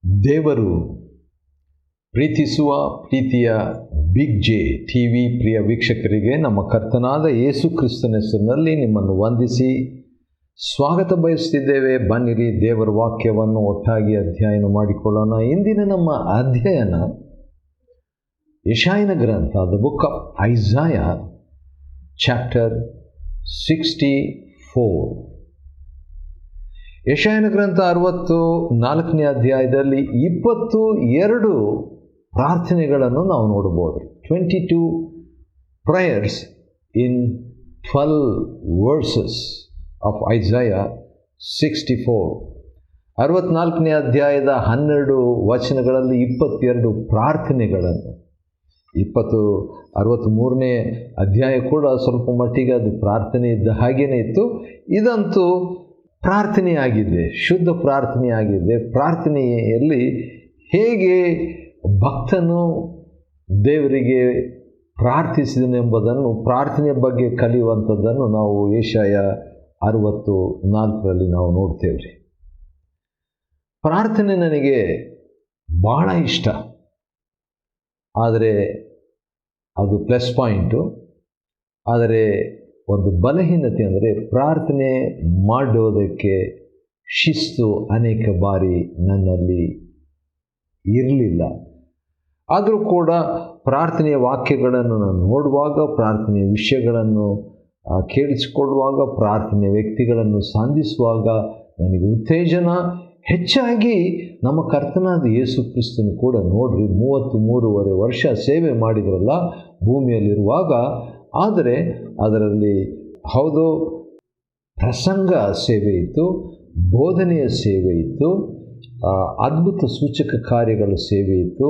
ದೇವರು ಪ್ರೀತಿಸುವ ಪ್ರೀತಿಯ ಬಿಗ್ ಜೆ ಟಿವಿ ಪ್ರಿಯ ವೀಕ್ಷಕರಿಗೆ ನಮ್ಮ ಕರ್ತನಾದ ಯೇಸು ಕ್ರಿಸ್ತನ ಹೆಸರಿನಲ್ಲಿ ನಿಮ್ಮನ್ನು ವಂದಿಸಿ ಸ್ವಾಗತ ಬಯಸುತ್ತಿದ್ದೇವೆ. ಬನ್ನಿರಿ, ದೇವರ ವಾಕ್ಯವನ್ನು ಒಟ್ಟಾಗಿ ಅಧ್ಯಯನ ಮಾಡಿಕೊಳ್ಳೋಣ. ಇಂದಿನ ನಮ್ಮ ಅಧ್ಯಯನ ಯೆಶಾಯನ ಗ್ರಂಥ, ದ ಬುಕ್ ಆಫ್ ಐಸಾಯಾ, ಚಾಪ್ಟರ್ 64. ಯೆಶಾಯನ ಗ್ರಂಥ 64ನೇ ಅಧ್ಯಾಯದಲ್ಲಿ 22 ಪ್ರಾರ್ಥನೆಗಳನ್ನು ನಾವು ನೋಡಬಹುದು. 22 prayers in 12 verses of Isaiah 64. 64ನೇ ಅಧ್ಯಾಯದ 12 ವಚನಗಳಲ್ಲಿ 22 ಪ್ರಾರ್ಥನೆಗಳನ್ನು, 63ನೇ ಅಧ್ಯಾಯ ಕೂಡ ಸ್ವಲ್ಪ ಮಟ್ಟಿಗೆ ಅದು ಪ್ರಾರ್ಥನೆ ಇದ್ದ ಹಾಗೇನೇ ಇತ್ತು. ಇದಂತೂ ಪ್ರಾರ್ಥನೆಯಾಗಿದೆ, ಶುದ್ಧ ಪ್ರಾರ್ಥನೆಯಾಗಿದೆ. ಪ್ರಾರ್ಥನೆಯಲ್ಲಿ ಹೇಗೆ ಭಕ್ತನು ದೇವರಿಗೆ ಪ್ರಾರ್ಥಿಸಿದನೆಂಬುದನ್ನು, ಪ್ರಾರ್ಥನೆಯ ಬಗ್ಗೆ ಕಲಿಯುವಂಥದ್ದನ್ನು ನಾವು ಯೆಶಾಯ 64ರಲ್ಲಿ ನಾವು ನೋಡ್ತೇವೆ. ಪ್ರಾರ್ಥನೆ ನನಗೆ ಭಾಳ ಇಷ್ಟ, ಆದರೆ ಅದು ಪ್ಲಸ್ ಪಾಯಿಂಟು. ಆದರೆ ಒಂದು ಬಲಹೀನತೆ ಅಂದರೆ ಪ್ರಾರ್ಥನೆ ಮಾಡೋದಕ್ಕೆ ಶಿಸ್ತು ಅನೇಕ ಬಾರಿ ನನ್ನಲ್ಲಿ ಇರಲಿಲ್ಲ. ಆದರೂ ಕೂಡ ಪ್ರಾರ್ಥನೆಯ ವಾಕ್ಯಗಳನ್ನು ನಾನು ನೋಡುವಾಗ, ಪ್ರಾರ್ಥನೆಯ ವಿಷಯಗಳನ್ನು ಕೇಳಿಸಿಕೊಳ್ಳುವಾಗ, ಪ್ರಾರ್ಥನೆಯ ವ್ಯಕ್ತಿಗಳನ್ನು ಸಂಧಿಸುವಾಗ ನನಗೆ ಉತ್ತೇಜನ ಹೆಚ್ಚಾಗಿ. ನಮ್ಮ ಕರ್ತನಾದ ಯೇಸು ಕ್ರಿಸ್ತನು ಕೂಡ ನೋಡ್ರಿ, 33.5 ವರ್ಷ ಸೇವೆ ಮಾಡಿದ್ರಲ್ಲ ಭೂಮಿಯಲ್ಲಿರುವಾಗ. ಆದರೆ ಅದರಲ್ಲಿ ಹೌದು, ಪ್ರಸಂಗ ಸೇವೆ ಇತ್ತು, ಬೋಧನೆಯ ಸೇವೆ ಇತ್ತು, ಅದ್ಭುತ ಸೂಚಕ ಕಾರ್ಯಗಳ ಸೇವೆ ಇತ್ತು,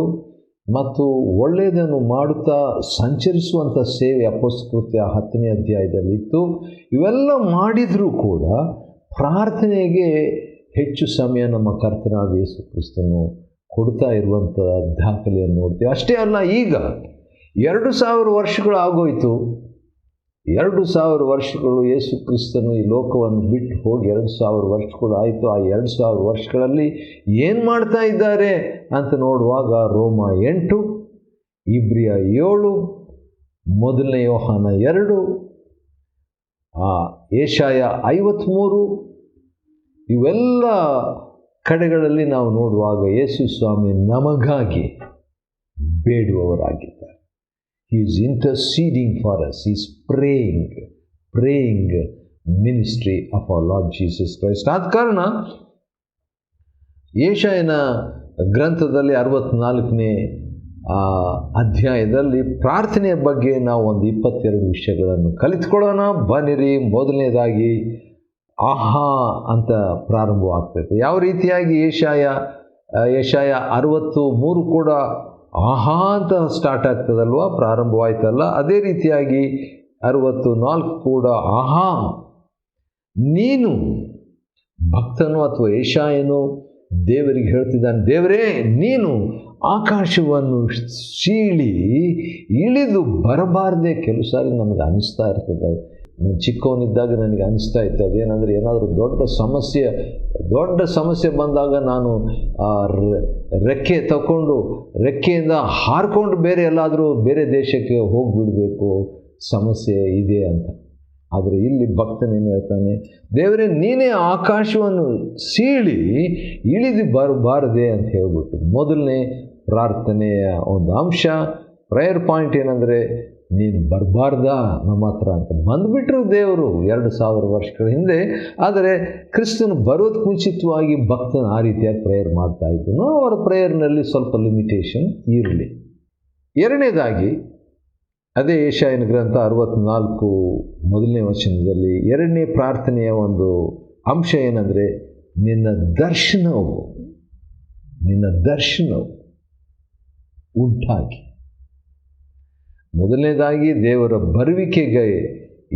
ಮತ್ತು ಒಳ್ಳೆಯದನ್ನು ಮಾಡುತ್ತಾ ಸಂಚರಿಸುವಂಥ ಸೇವೆ ಅಪೊಸ್ತಲಕೃತ್ಯ 10ನೇ ಅಧ್ಯಾಯದಲ್ಲಿತ್ತು. ಇವೆಲ್ಲ ಮಾಡಿದರೂ ಕೂಡ ಪ್ರಾರ್ಥನೆಗೆ ಹೆಚ್ಚು ಸಮಯ ನಮ್ಮ ಕರ್ತನಾದ ಯೇಸು ಕ್ರಿಸ್ತನು ಕೊಡ್ತಾ ಇರುವಂಥ ದಾಖಲೆಯನ್ನು ನೋಡ್ತೀವಿ. ಅಷ್ಟೇ ಅಲ್ಲ, ಈಗ 2000 ವರ್ಷಗಳು ಆಗೋಯ್ತು. 2000 ವರ್ಷಗಳು ಯೇಸು ಕ್ರಿಸ್ತನು ಈ ಲೋಕವನ್ನು ಬಿಟ್ಟು ಹೋಗಿ 2000 ವರ್ಷಗಳು ಆಯಿತು. ಆ 2000 ವರ್ಷಗಳಲ್ಲಿ ಏನು ಮಾಡ್ತಾ ಇದ್ದಾರೆ ಅಂತ ನೋಡುವಾಗ ರೋಮ 8, ಇಬ್ರಿಯ 7, 1 ಯೋಹಾನ 2, ಯೆಶಾಯ 53, ಇವೆಲ್ಲ ಕಡೆಗಳಲ್ಲಿ ನಾವು ನೋಡುವಾಗ ಯೇಸು ಸ್ವಾಮಿ ನಮಗಾಗಿ ಬೇಡುವವರಾಗಿದ್ದಾರೆ. He is interceding for us. He is praying ministry of our Lord Jesus Christ. ಆದ ಕಾರಣ ಯೆಶಾಯನ ಗ್ರಂಥದಲ್ಲಿ 64ನೇ ಅಧ್ಯಾಯದಲ್ಲಿ ಪ್ರಾರ್ಥನೆಯ ಬಗ್ಗೆ ನಾವು ಒಂದು 22 ವಿಷಯಗಳನ್ನು ಕಲಿತುಕೊಳ್ಳೋಣ. ಬನ್ನಿರಿ, ಮೊದಲನೇದಾಗಿ ಆಹಾ ಅಂತ ಪ್ರಾರಂಭವಾಗ್ತೈತೆ. ಯಾವ ರೀತಿಯಾಗಿ ಯೆಶಾಯ 63 ಕೂಡ ಆಹಾ ಅಂತ ಸ್ಟಾರ್ಟ್ ಆಗ್ತದಲ್ವ, ಪ್ರಾರಂಭವಾಯ್ತಲ್ಲ. ಅದೇ ರೀತಿಯಾಗಿ 64 ಕೂಡ ಆಹಾ. ನೀನು ಭಕ್ತನು ಅಥವಾ ಯೆಶಾಯನು ದೇವರಿಗೆ ಹೇಳ್ತಿದ್ದಾನೆ, ದೇವರೇ ನೀನು ಆಕಾಶವನ್ನು ಸೀಳಿ ಇಳಿದು ಬರಬಾರ್ದೆ. ಕೆಲವು ಸಾರಿ ನಮಗೆ ಅನಿಸ್ತಾ ಇರ್ತದೆ, ನಾನು ಚಿಕ್ಕವನಿದ್ದಾಗ ನನಗೆ ಅನಿಸ್ತಾ ಇತ್ತು, ಅದೇನೆಂದರೆ ಏನಾದರೂ ದೊಡ್ಡ ಸಮಸ್ಯೆ ಬಂದಾಗ ನಾನು ರೆಕ್ಕೆ ತಗೊಂಡು ರೆಕ್ಕೆಯಿಂದ ಹಾರಿಕೊಂಡು ಬೇರೆ ದೇಶಕ್ಕೆ ಹೋಗಿಬಿಡಬೇಕು, ಸಮಸ್ಯೆ ಇದೆ ಅಂತ. ಆದರೆ ಇಲ್ಲಿ ಭಕ್ತನೇನು ಹೇಳ್ತಾನೆ, ದೇವರೇ ನೀನೇ ಆಕಾಶವನ್ನು ಸೀಳಿ ಇಳಿದು ಬರಬಾರದೆ ಅಂತ ಹೇಳ್ಬಿಟ್ಟು. ಮೊದಲನೇ ಪ್ರಾರ್ಥನೆಯ ಒಂದು ಅಂಶ, ಪ್ರೇಯರ್ ಪಾಯಿಂಟ್ ಏನಂದರೆ, ನೀನು ಬರಬಾರ್ದಾ ನಮ್ಮ ಹತ್ರ ಅಂತ. ಬಂದುಬಿಟ್ರು ದೇವರು 2000 ವರ್ಷಗಳ ಹಿಂದೆ. ಆದರೆ ಕ್ರಿಸ್ತನು ಬರೋದಕ್ಕೆ ಮುಂಚಿತವಾಗಿ ಭಕ್ತನ ಆ ರೀತಿಯಾಗಿ ಪ್ರೇಯರ್ ಮಾಡ್ತಾ ಇದ್ದನು. ಅವರ ಪ್ರೇಯರ್ನಲ್ಲಿ ಸ್ವಲ್ಪ ಲಿಮಿಟೇಷನ್ ಇರಲಿ. ಎರಡನೇದಾಗಿ ಅದೇ ಯೆಶಾಯನ ಗ್ರಂಥ 64 1ನೇ ವಚನದಲ್ಲಿ 2ನೇ ಪ್ರಾರ್ಥನೆಯ ಒಂದು ಅಂಶ ಏನಂದರೆ, ನಿನ್ನ ದರ್ಶನವು ಉಂಟಾಗಿ. ಮೊದಲನೇದಾಗಿ ದೇವರ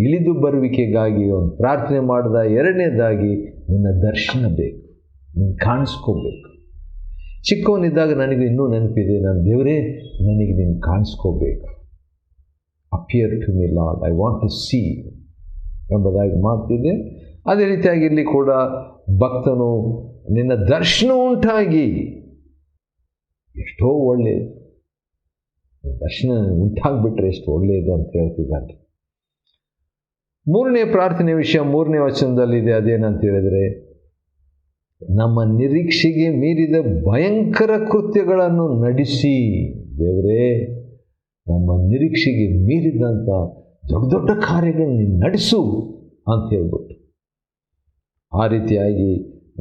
ಇಳಿದು ಬರುವಿಕೆಗಾಗಿ ಒಂದು ಪ್ರಾರ್ಥನೆ ಮಾಡಿದ. ಎರಡನೇದಾಗಿ ನಿನ್ನ ದರ್ಶನ ಬೇಕು, ನೀನು ಕಾಣಿಸ್ಕೋಬೇಕು. ಚಿಕ್ಕವನಿದ್ದಾಗ ನನಗೆ ಇನ್ನೂ ನೆನಪಿದೆ, ನಾನು ದೇವರೇ ನನಗೆ ನೀನು ಕಾಣಿಸ್ಕೋಬೇಕು, appear to me lord, I want to see ಎಂಬುದಾಗಿ ಮಾಡ್ತಿದ್ದೆ. ಅದೇ ರೀತಿಯಾಗಿ ಇಲ್ಲಿ ಕೂಡ ಭಕ್ತನು ನಿನ್ನ ದರ್ಶನ ಉಂಟಾಗಿ ಎಷ್ಟೋ ಒಳ್ಳೆಯದು, ದರ್ಶನ ಉಂಟಾಗ್ಬಿಟ್ರೆ ಎಷ್ಟು ಒಳ್ಳೆಯದು ಅಂತ ಹೇಳ್ತಿದ್ದಾನೆ. ಮೂರನೇ ಪ್ರಾರ್ಥನೆ ವಿಷಯ 3ನೇ ವಚನದಲ್ಲಿದೆ. ಅದೇನಂತ ಹೇಳಿದರೆ, ನಮ್ಮ ನಿರೀಕ್ಷೆಗೆ ಮೀರಿದ ಭಯಂಕರ ಕೃತ್ಯಗಳನ್ನು ನಡೆಸಿ. ದೇವರೇ, ನಮ್ಮ ನಿರೀಕ್ಷೆಗೆ ಮೀರಿದಂಥ ದೊಡ್ಡ ದೊಡ್ಡ ಕಾರ್ಯಗಳನ್ನು ನಡೆಸು ಅಂತ ಹೇಳ್ಬಿಟ್ಟು ಆ ರೀತಿಯಾಗಿ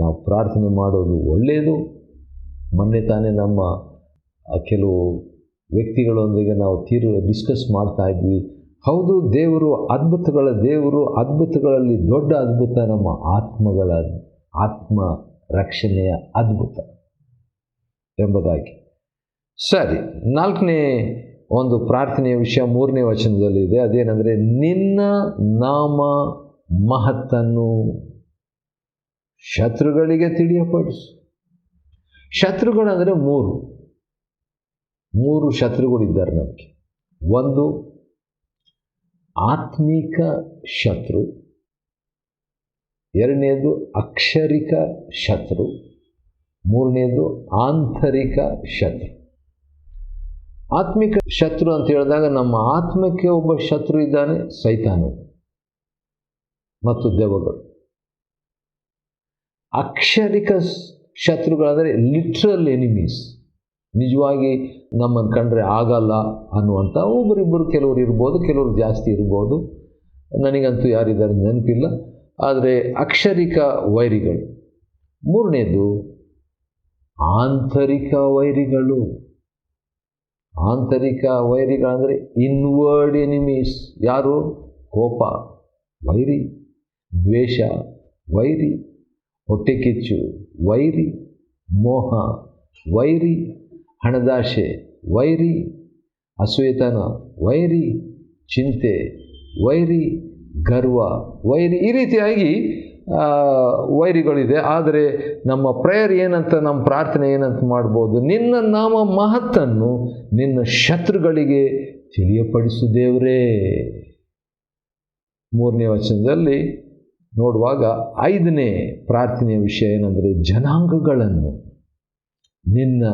ನಾವು ಪ್ರಾರ್ಥನೆ ಮಾಡೋದು ಒಳ್ಳೆಯದು. ಮೊನ್ನೆ ತಾನೇ ನಮ್ಮ ಕೆಲವು ವ್ಯಕ್ತಿಗಳೊಂದಿಗೆ ನಾವು ಡಿಸ್ಕಸ್ ಮಾಡ್ತಾ ಇದ್ವಿ. ಹೌದು, ದೇವರು ಅದ್ಭುತಗಳ ದೇವರು, ಅದ್ಭುತಗಳಲ್ಲಿ ದೊಡ್ಡ ಅದ್ಭುತ ನಮ್ಮ ಆತ್ಮ ರಕ್ಷಣೆಯ ಅದ್ಭುತ ಎಂಬುದಾಗಿ. ಸರಿ, 4ನೇ ಒಂದು ಪ್ರಾರ್ಥನೆಯ ವಿಷಯ 3ನೇ ವಚನದಲ್ಲಿದೆ. ಅದೇನೆಂದರೆ, ನಿನ್ನ ನಾಮ ಮಹತ್ತನ್ನು ಶತ್ರುಗಳಿಗೆ ತಿಳಿಯಪಡಿಸು. ಶತ್ರುಗಳಂದರೆ ಮೂರು ಶತ್ರುಗಳಿದ್ದಾರೆ ನಮಗೆ. ಒಂದು ಆತ್ಮಿಕ ಶತ್ರು, ಎರಡನೇದು ಅಕ್ಷರಿಕ ಶತ್ರು, ಮೂರನೇದು ಆಂತರಿಕ ಶತ್ರು. ಆತ್ಮಿಕ ಶತ್ರು ಅಂತ ಹೇಳಿದಾಗ ನಮ್ಮ ಆತ್ಮಕ್ಕೆ ಒಬ್ಬ ಶತ್ರು ಇದ್ದಾನೆ, ಸೈತಾನ ಮತ್ತು ದೆವ್ವಗಳು. ಅಕ್ಷರಿಕ ಶತ್ರುಗಳಂದರೆ ಲಿಟ್ರಲ್ ಎನಿಮೀಸ್, ನಿಜವಾಗಿ ನಮ್ಮನ್ನು ಕಂಡ್ರೆ ಆಗಲ್ಲ ಅನ್ನುವಂಥ ಒಬ್ಬರಿಬ್ಬರು, ಕೆಲವರು ಇರ್ಬೋದು, ಕೆಲವರು ಜಾಸ್ತಿ ಇರ್ಬೋದು, ನನಗಂತೂ ಯಾರಿದ್ದಾರೆ ನೆನಪಿಲ್ಲ. ಆದರೆ ಅಕ್ಷರಿಕ ವೈರಿಗಳು. ಮೂರನೇದು ಆಂತರಿಕ ವೈರಿಗಳು. ಆಂತರಿಕ ವೈರಿಗಳಂದರೆ ಇನ್ವರ್ಡ್ ಎನಿಮೀಸ್. ಯಾರು? ಕೋಪ ವೈರಿ, ದ್ವೇಷ ವೈರಿ, ಹೊಟ್ಟೆ ಕಿಚ್ಚು ವೈರಿ, ಮೋಹ ವೈರಿ, ಹಣದಾಶೆ ವೈರಿ, ಅಸೂಯತನ ವೈರಿ, ಚಿಂತೆ ವೈರಿ, ಗರ್ವ ವೈರಿ. ಈ ರೀತಿಯಾಗಿ ವೈರಿಗಳಿದೆ. ಆದರೆ ನಮ್ಮ ಪ್ರೇಯರ್ ಏನಂತ, ನಮ್ಮ ಪ್ರಾರ್ಥನೆ ಏನಂತ ಮಾಡ್ಬೋದು? ನಿನ್ನ ನಾಮ ಮಹತ್ತನ್ನು ನಿನ್ನ ಶತ್ರುಗಳಿಗೆ ತಿಳಿಯಪಡಿಸು ದೇವರೇ. 3ನೇ ವಚನದಲ್ಲಿ ನೋಡುವಾಗ 5ನೇ ಪ್ರಾರ್ಥನೆಯ ವಿಷಯ ಏನಂದರೆ, ಜನಾಂಗಗಳನ್ನು ನಿನ್ನ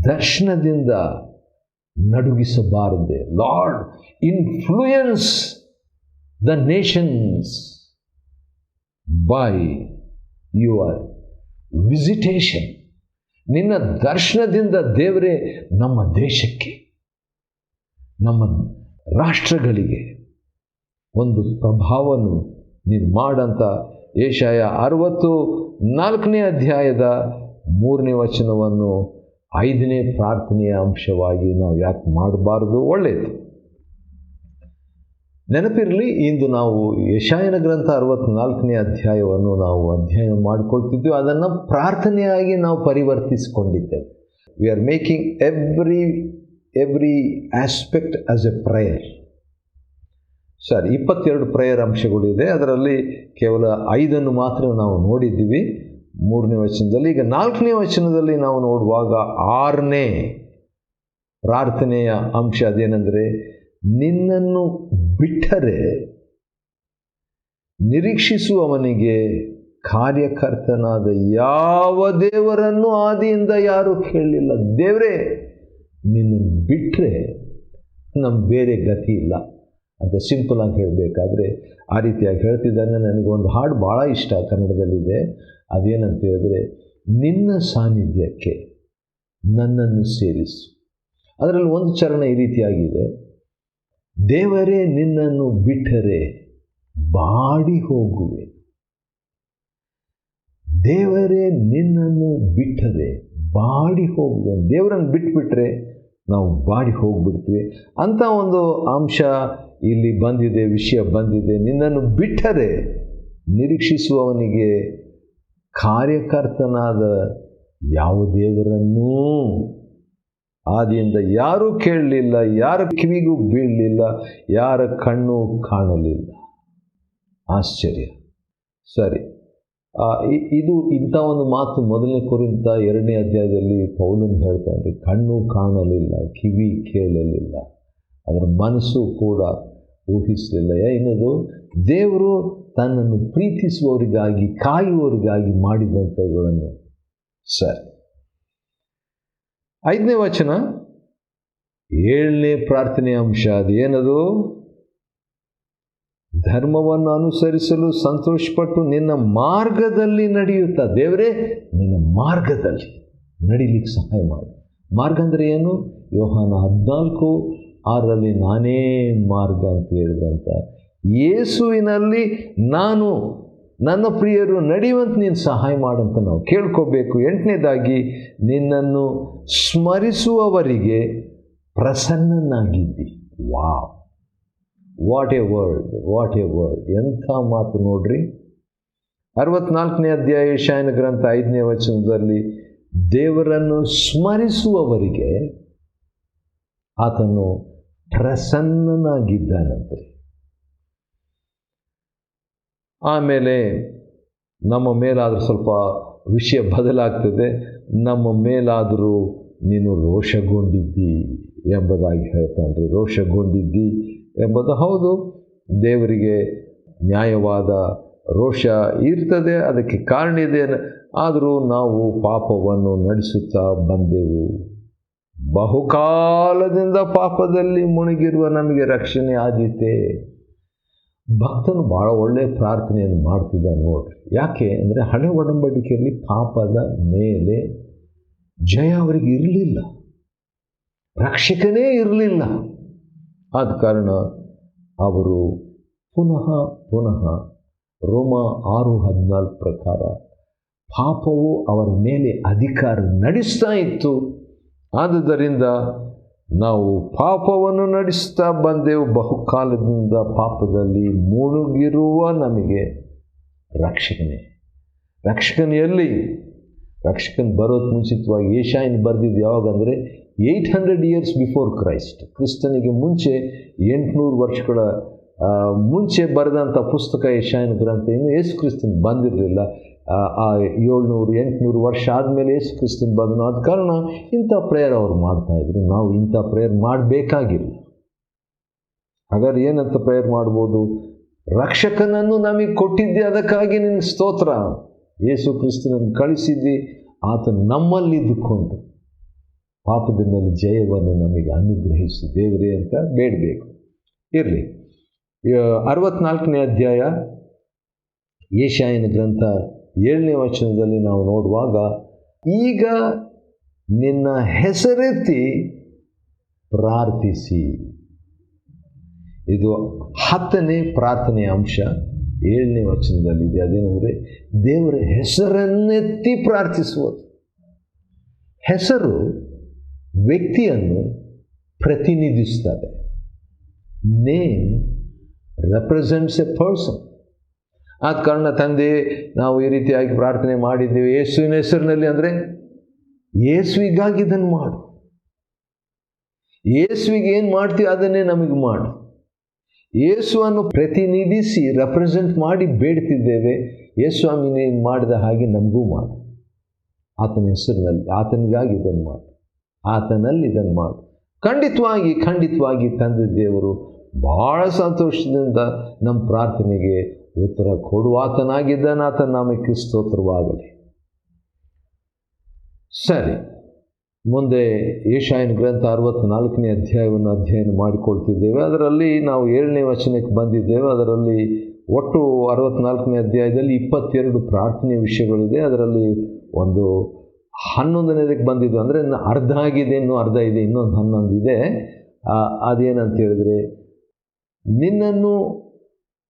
ದರ್ಶನದಿಂದ ನಡುಗಿಸಬಾರದೆ. Lord, influence the nations by your visitation. ನಿನ್ನ ದರ್ಶನದಿಂದ ದೇವರೇ ನಮ್ಮ ದೇಶಕ್ಕೆ, ನಮ್ಮ ರಾಷ್ಟ್ರಗಳಿಗೆ ಒಂದು ಪ್ರಭಾವವನ್ನು ನೀನು ಮಾಡಂತ ಯೆಶಾಯ 64ನೇ ಅಧ್ಯಾಯದ 3ನೇ ವಚನವನ್ನು 5ನೇ ಪ್ರಾರ್ಥನೆಯ ಅಂಶವಾಗಿ ನಾವು ಯಾಕೆ ಮಾಡಬಾರ್ದು? ಒಳ್ಳೆಯದು. ನೆನಪಿರಲಿ, ಇಂದು ನಾವು ಯೆಶಾಯನ ಗ್ರಂಥ 64ನೇ ಅಧ್ಯಾಯವನ್ನು ನಾವು ಅಧ್ಯಯನ ಮಾಡಿಕೊಳ್ತಿದ್ವಿ. ಅದನ್ನು ಪ್ರಾರ್ಥನೆಯಾಗಿ ನಾವು ಪರಿವರ್ತಿಸಿಕೊಂಡಿದ್ದೇವೆ. We are making every aspect as a prayer. ಸರಿ, 22 ಪ್ರೇಯರ್ ಅಂಶಗಳಿದೆ. ಅದರಲ್ಲಿ ಕೇವಲ 5 ಮಾತ್ರ ನಾವು ನೋಡಿದ್ದೀವಿ 3ನೇ ವಚನದಲ್ಲಿ. ಈಗ 4ನೇ ವಚನದಲ್ಲಿ ನಾವು ನೋಡುವಾಗ 6ನೇ ಪ್ರಾರ್ಥನೆಯ ಅಂಶ ಅದೇನೆಂದರೆ, ನಿನ್ನನ್ನು ಬಿಟ್ಟರೆ ನಿರೀಕ್ಷಿಸುವವನಿಗೆ ಕಾರ್ಯಕರ್ತನಾದ ಯಾವ ದೇವರನ್ನು ಆದಿಯಿಂದ ಯಾರೂ ಕೇಳಲಿಲ್ಲ. ದೇವರೇ, ನಿನ್ನನ್ನು ಬಿಟ್ಟರೆ ನಮ್ಗೆ ಬೇರೆ ಗತಿ ಇಲ್ಲ ಅಂತ ಸಿಂಪಲ್ ಆಗಿ ಹೇಳಬೇಕಾದ್ರೆ ಆ ರೀತಿಯಾಗಿ ಹೇಳ್ತಿದ್ದಾನೆ. ನನಗೊಂದು ಹಾಡು ಭಾಳ ಇಷ್ಟ, ಕನ್ನಡದಲ್ಲಿದೆ. ಅದೇನಂತ ಹೇಳಿದ್ರೆ, ನಿನ್ನ ಸಾನ್ನಿಧ್ಯಕ್ಕೆ ನನ್ನನ್ನು ಸೇರಿಸು. ಅದರಲ್ಲಿ ಒಂದು ಚರಣ ಈ ರೀತಿಯಾಗಿದೆ, ದೇವರೇ ನಿನ್ನನ್ನು ಬಿಟ್ಟರೆ ಬಾಡಿ ಹೋಗುವೆ. ದೇವರೇ ನಿನ್ನನ್ನು ಬಿಟ್ಟರೆ ಬಾಡಿ ಹೋಗುವೆ. ದೇವರನ್ನು ಬಿಟ್ಟುಬಿಟ್ರೆ ನಾವು ಬಾಡಿ ಹೋಗ್ಬಿಡ್ತೀವಿ ಅಂತ ಒಂದು ಅಂಶ ಇಲ್ಲಿ ಬಂದಿದೆ, ವಿಷಯ ಬಂದಿದೆ. ನಿನ್ನನ್ನು ಬಿಟ್ಟರೆ ನಿರೀಕ್ಷಿಸುವವನಿಗೆ ಕಾರ್ಯಕರ್ತನಾದ ಯಾವ ದೇವರನ್ನೂ ಆದಿಯಿಂದ ಯಾರೂ ಕೇಳಲಿಲ್ಲ, ಯಾರ ಕಿವಿಗೂ ಬೀಳಲಿಲ್ಲ, ಯಾರ ಕಣ್ಣು ಕಾಣಲಿಲ್ಲ. ಆಶ್ಚರ್ಯ. ಸರಿ, ಇದು ಇಂಥ ಒಂದು ಮಾತು 1ನೇ ಕೊರಿಂಥ 2ನೇ ಅಧ್ಯಾಯದಲ್ಲಿ ಪೌಲನು ಹೇಳ್ತಾನೆ. ಕಣ್ಣು ಕಾಣಲಿಲ್ಲ, ಕಿವಿ ಕೇಳಲಿಲ್ಲ, ಅದರ ಮನಸ್ಸು ಕೂಡ ಊಹಿಸಲಿಲ್ಲ. ಏನದು? ದೇವರು ತನ್ನನ್ನು ಪ್ರೀತಿಸುವವರಿಗಾಗಿ, ಕಾಯುವವರಿಗಾಗಿ ಮಾಡಿದಂಥವುಗಳನ್ನು. ಸರಿ, 5ನೇ ವಚನ, 7ನೇ ಪ್ರಾರ್ಥನೆಯ ಅಂಶ. ಅದೇನದು? ಧರ್ಮವನ್ನು ಅನುಸರಿಸಲು ಸಂತೋಷಪಟ್ಟು ನಿನ್ನ ಮಾರ್ಗದಲ್ಲಿ ನಡೆಯುತ್ತಾ. ದೇವರೇ, ನಿನ್ನ ಮಾರ್ಗದಲ್ಲಿ ನಡಿಲಿಕ್ಕೆ ಸಹಾಯ ಮಾಡು. ಮಾರ್ಗ ಅಂದರೆ ಏನು? ಯೋಹಾನ 14:6 ನಾನೇ ಮಾರ್ಗ ಅಂತ ಹೇಳಿದಂಥ ಯೇಸುವಿನಲ್ಲಿ ನಾನು, ನನ್ನ ಪ್ರಿಯರು ನಡೆಯುವಂತೆ ನೀನು ಸಹಾಯ ಮಾಡಂತ ನಾವು ಕೇಳ್ಕೋಬೇಕು. 8ನೇದಾಗಿ, ನಿನ್ನನ್ನು ಸ್ಮರಿಸುವವರಿಗೆ ಪ್ರಸನ್ನನಾಗಿದ್ದಿ. Wow, what a word, what a word! ಎಂಥ ಮಾತು ನೋಡ್ರಿ. 64ನೇ ಅಧ್ಯಾಯ ಯೆಶಾಯನ ಗ್ರಂಥ 5ನೇ ವಚನದಲ್ಲಿ, ದೇವರನ್ನು ಸ್ಮರಿಸುವವರಿಗೆ ಆತನು ಪ್ರಸನ್ನನಾಗಿದ್ದಾನಂತೆ. ಆಮೇಲೆ ನಮ್ಮ ಮೇಲಾದರೂ ಸ್ವಲ್ಪ ವಿಷಯ ಬದಲಾಗ್ತದೆ. ನಮ್ಮ ಮೇಲಾದರೂ ನೀನು ರೋಷಗೊಂಡಿದ್ದಿ ಎಂಬುದಾಗಿ ಹೇಳ್ತಾನೆ. ರೋಷಗೊಂಡಿದ್ದಿ ಎಂಬುದು ಹೌದು, ದೇವರಿಗೆ ನ್ಯಾಯವಾದ ರೋಷ ಇರ್ತದೆ, ಅದಕ್ಕೆ ಕಾರಣ ಇದೆ. ಆದರೂ ನಾವು ಪಾಪವನ್ನು ನಡೆಸುತ್ತಾ ಬಂದೆವು. ಬಹುಕಾಲದಿಂದ ಪಾಪದಲ್ಲಿ ಮುಳುಗಿರುವ ನಮಗೆ ರಕ್ಷಣೆ ಆದೀತೆ. ಭಕ್ತನು ಭಾಳ ಒಳ್ಳೆಯ ಪ್ರಾರ್ಥನೆಯನ್ನು ಮಾಡ್ತಿದ್ದ ನೋಡ್ರಿ. ಯಾಕೆ ಅಂದರೆ ಹಳೆ ಒಡಂಬಡಿಕೆಯಲ್ಲಿ ಪಾಪದ ಮೇಲೆ ಜಯ ಅವರಿಗೆ ಇರಲಿಲ್ಲ, ರಕ್ಷಕನೇ ಇರಲಿಲ್ಲ. ಆದ ಕಾರಣ ಅವರು ಪುನಃ ರೋಮ 6:14 ಪ್ರಕಾರ ಪಾಪವು ಅವರ ಮೇಲೆ ಅಧಿಕಾರ ನಡೆಸ್ತಾ ಇತ್ತು. ಆದುದರಿಂದ ನಾವು ಪಾಪವನ್ನು ನಡೆಸ್ತಾ ಬಂದೆವು. ಬಹುಕಾಲದಿಂದ ಪಾಪದಲ್ಲಿ ಮುಳುಗಿರುವ ನಮಗೆ ರಕ್ಷಕನೇ ಎಲ್ಲಿ? ರಕ್ಷಕನ ಬರೋದು ಮುಂಚಿತವಾಗಿ ಯೆಶಾಯನ ಬರೆದಿದ್ದು ಯಾವಾಗಂದರೆ 800 years ಬಿಫೋರ್ ಕ್ರೈಸ್ಟ್. ಕ್ರಿಸ್ತನಿಗೆ ಮುಂಚೆ 800 ವರ್ಷಗಳ ಮುಂಚೆ ಬರೆದಂಥ ಪುಸ್ತಕ ಯೆಶಾಯನ ಗ್ರಂಥ. ಇನ್ನು ಯೇಸು ಕ್ರಿಸ್ತನ್ ಬಂದಿರಲಿಲ್ಲ. 700-800 ವರ್ಷ ಆದಮೇಲೆ ಯೇಸು ಕ್ರಿಸ್ತನ್ ಬಂದನು. ಆದ ಕಾರಣ ಇಂಥ ಪ್ರೇಯರ್ ಅವರು ಮಾಡ್ತಾಯಿದ್ರು. ನಾವು ಇಂಥ ಪ್ರೇಯರ್ ಮಾಡಬೇಕಾಗಿಲ್ಲ. ಹಾಗಾದ್ರೆ ಏನಂತ ಪ್ರೇಯರ್ ಮಾಡ್ಬೋದು? ರಕ್ಷಕನನ್ನು ನಮಗೆ ಕೊಟ್ಟಿದ್ದೆ, ಅದಕ್ಕಾಗಿ ನಿನ್ನ ಸ್ತೋತ್ರ. ಯೇಸು ಕ್ರಿಸ್ತನನ್ನು ಕಳಿಸಿದ್ದಿ, ಆತನು ನಮ್ಮಲ್ಲಿದ್ದುಕೊಂಡು ಪಾಪದ ಮೇಲೆ ಜಯವನ್ನು ನಮಗೆ ಅನುಗ್ರಹಿಸು ದೇವರೇ ಅಂತ ಬೇಡಬೇಕು. ಇರಲಿ. 64ನೇ ಅಧ್ಯಾಯ ಯೆಶಾಯನ ಗ್ರಂಥ 7ನೇ ವಚನದಲ್ಲಿ ನಾವು ನೋಡುವಾಗ, ಈಗ ನಿನ್ನ ಹೆಸರೆತ್ತಿ ಪ್ರಾರ್ಥಿಸಿ. ಇದು 10ನೇ ಪ್ರಾರ್ಥನೆಯ ಅಂಶ 7ನೇ ವಚನದಲ್ಲಿದೆ. ಅದೇನೆಂದರೆ ದೇವರ ಹೆಸರನ್ನೆತ್ತಿ ಪ್ರಾರ್ಥಿಸುವುದು. ಹೆಸರು ವ್ಯಕ್ತಿಯನ್ನು ಪ್ರತಿನಿಧಿಸ್ತದೆ. Name represents A person. ಆದ ಕಾರಣ ತಂದೆ, ನಾವು ಈ ರೀತಿಯಾಗಿ ಪ್ರಾರ್ಥನೆ ಮಾಡಿದ್ದೇವೆ ಯೇಸುವಿನ ಹೆಸರಿನಲ್ಲಿ ಅಂದರೆ ಯೇಸುವಿಗಾಗಿ ಇದನ್ನು ಮಾಡು. ಯೇಸುವಿಗೆ ಏನು ಮಾಡ್ತೀವಿ ಅದನ್ನೇ ನಮಗೆ ಮಾಡು. ಯೇಸುವನ್ನು ಪ್ರತಿನಿಧಿಸಿ ರೆಪ್ರೆಸೆಂಟ್ ಮಾಡಿ ಬೇಡ್ತಿದ್ದೇವೆ. ಯೇಸುಸ್ವಾಮಿ ನೀನು ಮಾಡಿದ ಹಾಗೆ ನಮಗೂ ಮಾಡು. ಆತನ ಹೆಸರಿನಲ್ಲಿ, ಆತನಿಗಾಗಿ ಇದನ್ನು ಮಾಡು, ಆತನಲ್ಲಿ ಇದನ್ನು ಮಾಡು. ಖಂಡಿತವಾಗಿ ತಂದೆ ದೇವರು ಭಾಳ ಸಂತೋಷದಿಂದ ನಮ್ಮ ಪ್ರಾರ್ಥನೆಗೆ ಉತ್ತರ ಕೊಡುವಾತನಾಗಿದ್ದಾನೆ. ಆತನ ನಾಮಕ್ಕೆ ಸ್ತೋತ್ರವಾಗಲಿ. ಸರಿ, ಮುಂದೆ ಯೆಶಾಯನ ಗ್ರಂಥ 64ನೇ ಅಧ್ಯಾಯವನ್ನು ಅಧ್ಯಯನ ಮಾಡಿಕೊಳ್ತಿದ್ದೇವೆ. ಅದರಲ್ಲಿ ನಾವು 7ನೇ ವಚನಕ್ಕೆ ಬಂದಿದ್ದೇವೆ. ಅದರಲ್ಲಿ ಒಟ್ಟು 64ನೇ ಅಧ್ಯಾಯದಲ್ಲಿ 22 ಪ್ರಾರ್ಥನೆಯ ವಿಷಯಗಳಿದೆ. ಅದರಲ್ಲಿ ಒಂದು 11ನೇದಕ್ಕೆ ಬಂದಿದ್ದು ಅಂದರೆ ಇನ್ನು ಅರ್ಧ ಆಗಿದೆ, ಇನ್ನೂ ಅರ್ಧ ಇದೆ, ಇನ್ನೊಂದು 11 ಇದೆ. ಅದೇನಂತ ಹೇಳಿದ್ರೆ, ನಿನ್ನನ್ನು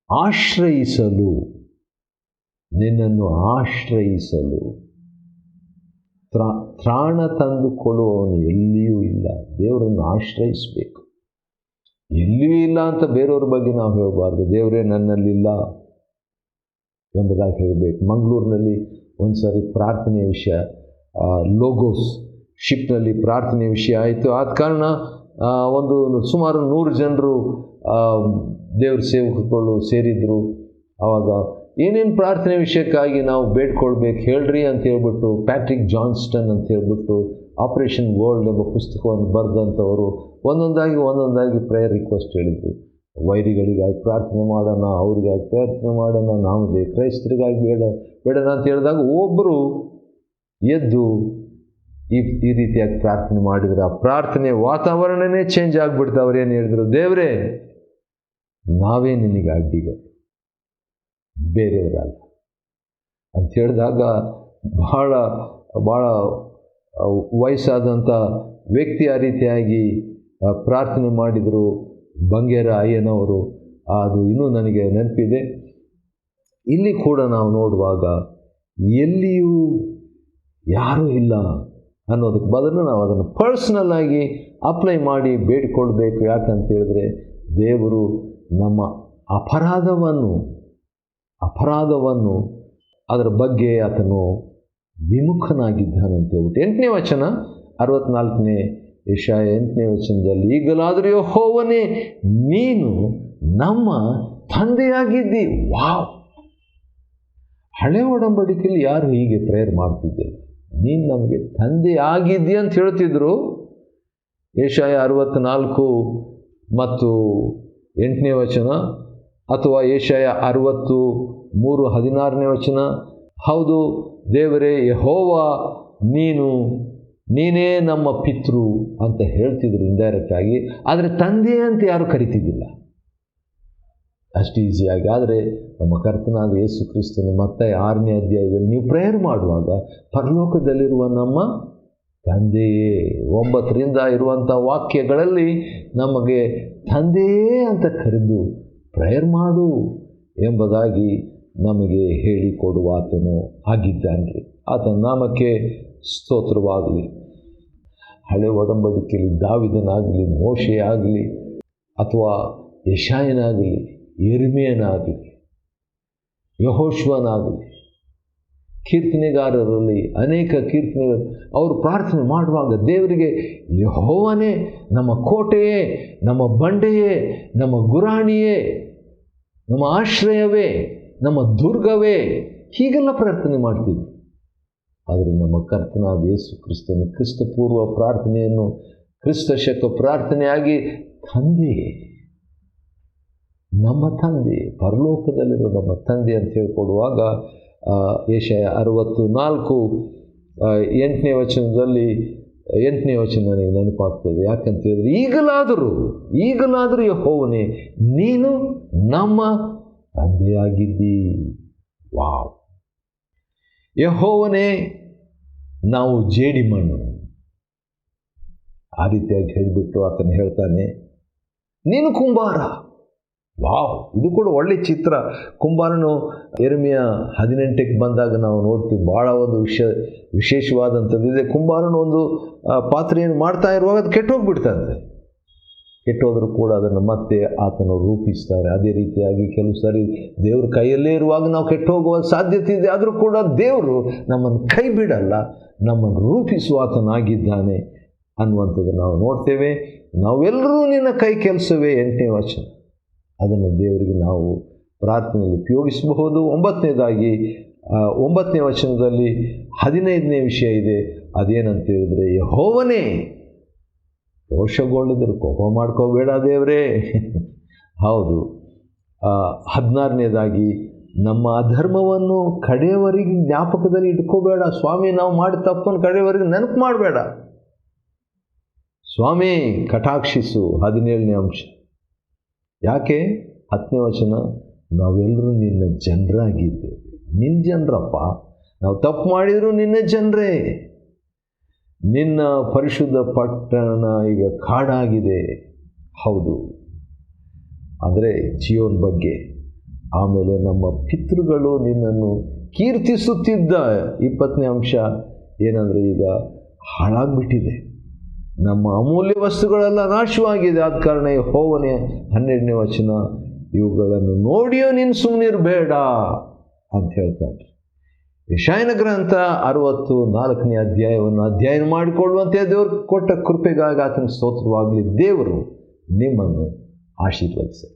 ಆಶ್ರಯಿಸಲು ತ್ರಾಣ ತಂದುಕೊಳ್ಳುವವನು ಎಲ್ಲಿಯೂ ಇಲ್ಲ. ದೇವರನ್ನು ಆಶ್ರಯಿಸಬೇಕು. ಎಲ್ಲಿಯೂ ಇಲ್ಲ ಅಂತ ಬೇರೆಯವ್ರ ಬಗ್ಗೆ ನಾವು ಹೇಳಬಾರ್ದು. ದೇವರೇ ನನ್ನಲ್ಲಿಲ್ಲ ಎಂಬುದಾಗಿ ಹೇಳಬೇಕು. ಮಂಗಳೂರಿನಲ್ಲಿ ಒಂದು ಸಾರಿ ಪ್ರಾರ್ಥನೆಯ ವಿಷಯ, ಲೋಗೋಸ್ ಶಿಪ್ನಲ್ಲಿ ಪ್ರಾರ್ಥನೆಯ ವಿಷಯ ಆಯಿತು. ಆದ ಕಾರಣ ಒಂದು ಸುಮಾರು 100 ಜನರು ದೇವ್ರ ಸೇವಕರುಗಳು ಸೇರಿದ್ರು. ಆವಾಗ ಏನೇನು ಪ್ರಾರ್ಥನೆ ವಿಷಯಕ್ಕಾಗಿ ನಾವು ಬೇಡ್ಕೊಳ್ಬೇಕು ಹೇಳ್ರಿ ಅಂತ ಹೇಳ್ಬಿಟ್ಟು ಪ್ಯಾಟ್ರಿಕ್ ಜಾನ್ಸ್ಟನ್ ಅಂತ ಹೇಳ್ಬಿಟ್ಟು ಆಪರೇಷನ್ ವರ್ಲ್ಡ್ ಎಂಬ ಪುಸ್ತಕವನ್ನು ಬರೆದಂಥವರು ಒಂದೊಂದಾಗಿ ಪ್ರೇಯರ್ ರಿಕ್ವೆಸ್ಟ್ ಹೇಳಿದರು. ವೈರಿಗಳಿಗಾಗಿ ಪ್ರಾರ್ಥನೆ ಮಾಡೋಣ, ಅವ್ರಿಗಾಗಿ ಪ್ರಾರ್ಥನೆ ಮಾಡೋಣ, ನಾವು ಕ್ರೈಸ್ತರಿಗಾಗಿ ಬೇಡಣ ಅಂತ ಹೇಳಿದಾಗ ಒಬ್ಬರು ಎದ್ದು ಈ ರೀತಿಯಾಗಿ ಪ್ರಾರ್ಥನೆ ಮಾಡಿದರೆ ಆ ಪ್ರಾರ್ಥನೆ ವಾತಾವರಣನೇ ಚೇಂಜ್ ಆಗಿಬಿಡ್ತು. ಅವ್ರೇನು ಹೇಳಿದ್ರು, ದೇವರೇ ನಾವೇ ನಿನಗೆ ಅಡ್ಡಿಗಳು, ಬೇರೆಯವರಲ್ಲ ಅಂತ ಹೇಳಿದಾಗ ಬಹಳ ಭಾಳ ವಯಸ್ಸಾದಂಥ ವ್ಯಕ್ತಿ ಆ ರೀತಿಯಾಗಿ ಪ್ರಾರ್ಥನೆ ಮಾಡಿದರು. ಬಂಗೇರ ಅಯ್ಯನವರು. ಅದು ಇನ್ನೂ ನನಗೆ ನೆನಪಿದೆ. ಇಲ್ಲಿ ಕೂಡ ನಾವು ನೋಡುವಾಗ ಎಲ್ಲಿಯೂ ಯಾರೂ ಇಲ್ಲ ಅನ್ನೋದಕ್ಕೆ ಬದಲು ನಾವು ಅದನ್ನು ಪರ್ಸ್ನಲ್ ಆಗಿ ಅಪ್ಲೈ ಮಾಡಿ ಬೇಡಿಕೊಳ್ಬೇಕು. ಯಾಕಂತ ಹೇಳಿದ್ರೆ ದೇವರು ನಮ್ಮ ಅಪರಾಧವನ್ನು ಅದರ ಬಗ್ಗೆ ಆತನು ವಿಮುಖನಾಗಿದ್ದಾನಂತ ಹೇಳ್ಬಿಟ್ಟು 8ನೇ ವಚನ 64ನೇ ಯೆಶಾಯ 8ನೇ ವಚನದಲ್ಲಿ, ಈಗಲಾದರೂ ಯೆಹೋವನೇ ನೀನು ನಮ್ಮ ತಂದೆಯಾಗಿದ್ದಿ. ವಾವ್! ಹಳೆ ಒಡಂಬಡಿಕೆಯಲ್ಲಿ ಯಾರು ಹೀಗೆ ಪ್ರೇಯರ್ ಮಾಡ್ತಿದ್ದಿಲ್ಲ. ನೀನು ನಮಗೆ ತಂದೆಯಾಗಿದ್ದಿ ಅಂತ ಹೇಳ್ತಿದ್ರು. ಯೆಶಾಯ 64 ಮತ್ತು 8ನೇ ವಚನ, ಅಥವಾ ಯೆಶಾಯ 63 16ನೇ ವಚನ. ಹೌದು, ದೇವರೇ ಯೆಹೋವ ನೀನೇ ನಮ್ಮ ಪಿತೃ ಅಂತ ಹೇಳ್ತಿದ್ರು ಇಂಡೈರೆಕ್ಟ್ ಆಗಿ. ಆದರೆ ತಂದೆ ಅಂತ ಯಾರು ಕರಿತಿದ್ದಿಲ್ಲ ಅಷ್ಟು ಈಸಿಯಾಗಿ. ಆದರೆ ನಮ್ಮ ಕರ್ತನಾದ ಯೇಸು ಕ್ರಿಸ್ತನು ಮತ್ತೆ 6ನೇ ಅಧ್ಯಾಯದಲ್ಲಿ ನೀವು ಪ್ರೇಯರ್ ಮಾಡುವಾಗ ಪರಲೋಕದಲ್ಲಿರುವ ನಮ್ಮ ತಂದೆಯೇ, 9ರಿಂದ ಇರುವಂಥ ವಾಕ್ಯಗಳಲ್ಲಿ ನಮಗೆ ತಂದೆಯೇ ಅಂತ ಕರೆದು ಪ್ರೇಯರ್ ಮಾಡು ಎಂಬುದಾಗಿ ನಮಗೆ ಹೇಳಿಕೊಡುವ ಆತನು ಆಗಿದ್ದಾನ್ರಿ. ಆತನ ನಾಮಕ್ಕೆ ಸ್ತೋತ್ರವಾಗಲಿ. ಹಳೆ ಒಡಂಬಡಿಕೆಯಲ್ಲಿ ದಾವಿದನಾಗಲಿ, ಮೋಶೆ ಆಗಲಿ, ಅಥವಾ ಯೆಶಾಯನಾಗಲಿ, ಯೆರೆಮೀಯನಾಗಲಿ, ಯೆಹೋಶುವನಾಗಲಿ, ಕೀರ್ತನೆಗಾರರಲ್ಲಿ ಅನೇಕ ಕೀರ್ತನೆಗಳು ಅವರು ಪ್ರಾರ್ಥನೆ ಮಾಡುವಾಗ ದೇವರಿಗೆ ಯೆಹೋವನೇ ನಮ್ಮ ಕೋಟೆಯೇ, ನಮ್ಮ ಬಂಡೆಯೇ, ನಮ್ಮ ಗುರಾಣಿಯೇ, ನಮ್ಮ ಆಶ್ರಯವೇ, ನಮ್ಮ ದುರ್ಗವೇ, ಹೀಗೆಲ್ಲ ಪ್ರಾರ್ಥನೆ ಮಾಡ್ತಿದ್ರು. ಆದರೆ ನಮ್ಮ ಕರ್ತನಾದ ಯೇಸು ಕ್ರಿಸ್ತನ ಕ್ರಿಸ್ತಪೂರ್ವ ಪ್ರಾರ್ಥನೆಯನ್ನು ಕ್ರಿಸ್ತ ಶಕ ಪ್ರಾರ್ಥನೆಯಾಗಿ ತಂದೆಯೇ, ನಮ್ಮ ತಂದೆ, ಪರಲೋಕದಲ್ಲಿರೋ ನಮ್ಮ ತಂದೆ ಅಂತ ಹೇಳ್ಕೊಡುವಾಗ ಯೆಶಾಯ 64 8ನೇ ವಚನದಲ್ಲಿ 8ನೇ ವಚನ ನನಗೆ ನೆನಪಾಗ್ತದೆ. ಯಾಕಂತ ಹೇಳಿದ್ರೆ, ಈಗಲಾದರೂ ಯೆಹೋವನೇ ನೀನು ನಮ್ಮ ತಂದೆಯಾಗಿದ್ದಿ. ವಾವ್! ಯೆಹೋವನೇ ನಾವು ಜೇಡಿಮಣ್ಣು, ಆ ರೀತಿಯಾಗಿ ಹೇಳಿಬಿಟ್ಟು ಆತನು ಹೇಳ್ತಾನೆ, ನೀನು ಕುಂಬಾರ. ವಾವ್! ಇದು ಕೂಡ ಒಳ್ಳೆ ಚಿತ್ರ. ಕುಂಬಾರನು ಯೆರೆಮೀಯ 18ಕ್ಕೆ ಬಂದಾಗ ನಾವು ನೋಡ್ತೀವಿ, ಭಾಳ ಒಂದು ವಿಶೇಷವಾದಂಥದ್ದು ಇದೆ. ಕುಂಬಾರನು ಒಂದು ಪಾತ್ರೆಯನ್ನು ಮಾಡ್ತಾ ಇರುವಾಗ ಅದು ಕೆಟ್ಟೋಗ್ಬಿಡ್ತಂತೆ. ಕೆಟ್ಟೋದ್ರೂ ಕೂಡ ಅದನ್ನು ಮತ್ತೆ ಆತನು ರೂಪಿಸ್ತಾರೆ. ಅದೇ ರೀತಿಯಾಗಿ ಕೆಲವು ಸಾರಿ ದೇವ್ರ ಕೈಯಲ್ಲೇ ಇರುವಾಗ ನಾವು ಕೆಟ್ಟೋಗುವ ಸಾಧ್ಯತೆ ಇದೆ. ಆದರೂ ಕೂಡ ದೇವರು ನಮ್ಮನ್ನು ಕೈ ಬಿಡಲ್ಲ, ನಮ್ಮನ್ನು ರೂಪಿಸುವ ಆತನಾಗಿದ್ದಾನೆ ಅನ್ನುವಂಥದ್ದು ನಾವು ನೋಡ್ತೇವೆ. ನಾವೆಲ್ಲರೂ ನಿನ್ನ ಕೈ ಕೆಲಸವೇ 8ನೇ ವಚನ. ಅದನ್ನು ದೇವರಿಗೆ ನಾವು ಪ್ರಾರ್ಥನೆಯಲ್ಲಿ ಉಪಯೋಗಿಸಬಹುದು. 9ನೇದಾಗಿ 9ನೇ ವಚನದಲ್ಲಿ 15ನೇ ವಿಷಯ ಇದೆ. ಅದೇನಂತ ಹೇಳಿದ್ರೆ, ಯೆಹೋವನೇ, ರೋಷಗೊಳ್ಳಿದ್ರು ಕೋಪ ಮಾಡ್ಕೋಬೇಡ ದೇವರೇ. ಹೌದು. 16ನೇದಾಗಿ, ನಮ್ಮ ಅಧರ್ಮವನ್ನು ಕಡೆಯವರೆಗೆ ಜ್ಞಾಪಕದಲ್ಲಿ ಇಟ್ಕೋಬೇಡ ಸ್ವಾಮಿ. ನಾವು ಮಾಡಿ ತಪ್ಪನ್ನು ಕಡೆಯವರೆಗೆ ನೆನಪು ಮಾಡಬೇಡ ಸ್ವಾಮಿ, ಕಟಾಕ್ಷಿಸು. 17ನೇ ಅಂಶ. ಯಾಕೆ? 10ನೇ ವಚನ, ನಾವೆಲ್ಲರೂ ನಿನ್ನ ಜನರಾಗಿದ್ದೇವೆ. ನಿನ್ನ ಜನರಪ್ಪ, ನಾವು ತಪ್ಪು ಮಾಡಿದರೂ ನಿನ್ನ ಜನರೇ. ನಿನ್ನ ಪರಿಶುದ್ಧ ಪಟ್ಟಣ ಈಗ ಕಾಡಾಗಿದೆ. ಹೌದು, ಅಂದರೆ ಜೀವನ ಬಗ್ಗೆ. ಆಮೇಲೆ ನಮ್ಮ ಪಿತೃಗಳು ನಿನ್ನನ್ನು ಕೀರ್ತಿಸುತ್ತಿದ್ದ 20ನೇ ಅಂಶ ಏನಂದರೆ, ಈಗ ಹಾಳಾಗ್ಬಿಟ್ಟಿದೆ. ನಮ್ಮ ಅಮೂಲ್ಯ ವಸ್ತುಗಳೆಲ್ಲ ನಾಶವಾಗಿದೆ. ಆದ ಕಾರಣ ಯೆಹೋವನೇ 12ನೇ ವಚನ, ಇವುಗಳನ್ನು ನೋಡಿಯೋ ನೀನು ಸುಮ್ಮನಿರಬೇಡ ಅಂತ ಹೇಳ್ತಾರೆ. ಯೆಶಾಯನ ಗ್ರಂಥ 64ನೇ ಅಧ್ಯಾಯವನ್ನು ಅಧ್ಯಯನ ಮಾಡಿಕೊಳ್ಳುವಂತೆ ದೇವರು ಕೊಟ್ಟ ಕೃಪೆಗಾಗಿ ಆತನ ಸ್ತೋತ್ರವಾಗಲಿ. ದೇವರು ನಿಮ್ಮನ್ನು ಆಶೀರ್ವದಿಸಲಿ.